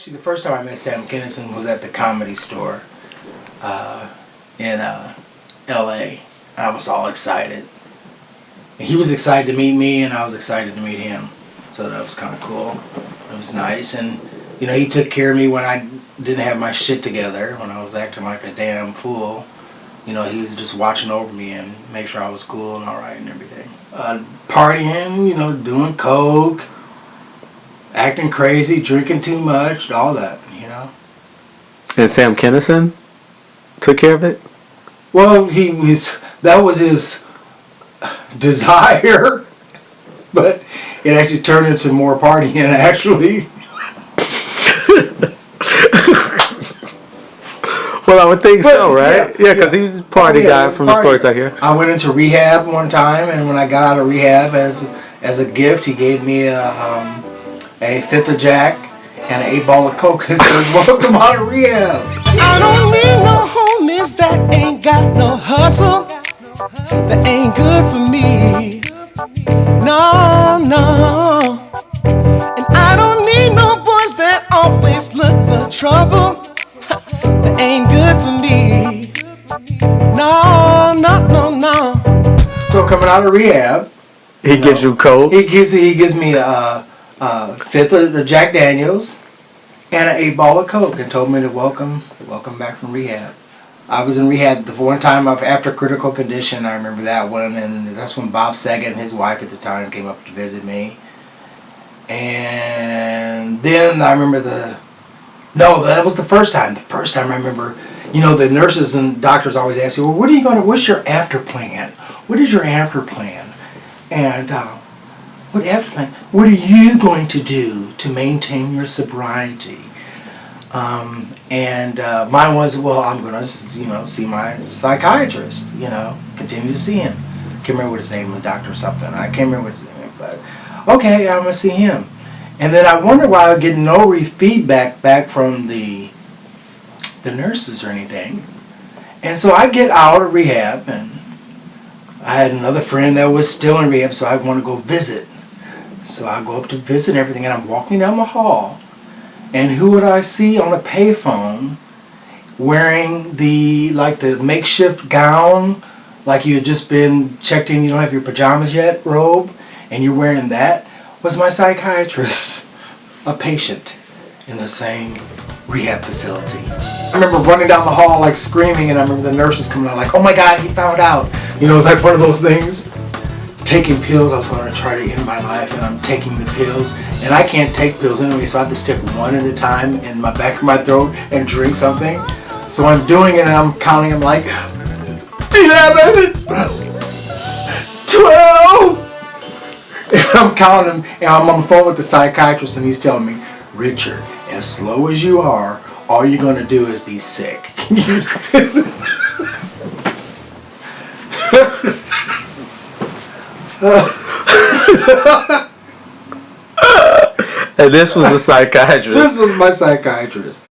Actually, the first time I met Sam Kinison was at the Comedy Store in L.A. I was all excited. And he was excited to meet me, and I was excited to meet him. So that was kind of cool. It was nice, and you know, he took care of me when I didn't have my shit together, when I was acting like a damn fool. You know, he was just watching over me and make sure I was cool and all right and everything. Partying, you know, doing coke, acting crazy, drinking too much, all that, you know. And Sam Kinison took care of it? Well, that was his desire, but it actually turned into more partying, actually. Well, I would think so, right? Yeah, because he's a party guy from the stories I hear. I went into rehab one time, and when I got out of rehab, as a gift, he gave me a fifth of Jack and an 8-ball of Coke and said, "Welcome out of rehab." I don't need no homies that ain't got no hustle, that ain't good for me. No, no. And I don't need no boys that always look for trouble, that ain't good for me. No, no, no, no. So coming out of rehab, He gives you Coke? He gives me a fifth of the Jack Daniels and an 8-ball of Coke, and told me to welcome back from rehab. I was in rehab the one time after critical condition. I remember that one, and that's when Bob Saget and his wife at the time came up to visit me. And then I remember that was the first time. The first time I remember, you know, the nurses and doctors always ask you, well, what's your after plan? What is your after plan? And what after plan? What are you going to do to maintain your sobriety? Mine was, well, I'm going to, see my psychiatrist, continue to see him. Can't remember what his name was, doctor or something. I can't remember what his name was, but okay, I'm going to see him. And then I wonder why I get no feedback back from the nurses or anything. And so I get out of rehab, and I had another friend that was still in rehab, so I want to go visit. So I go up to visit and everything, and I'm walking down the hall, and who would I see on a payphone wearing the makeshift gown, like you had just been checked in, you don't have your pajamas yet, robe, and you're wearing that, was my psychiatrist, a patient in the same rehab facility. I remember running down the hall like screaming, and I remember the nurses coming out like, "Oh my God, he found out." You know, it was like one of those things. Taking pills, I was going to try to end my life, and I'm taking the pills, and I can't take pills anyway, so I have to stick one at a time in my back of my throat and drink something. So I'm doing it, and I'm counting them like 11, 12. And I'm counting them, and I'm on the phone with the psychiatrist, and he's telling me, "Richard, as slow as you are, all you're going to do is be sick." And this was the psychiatrist. This was my psychiatrist.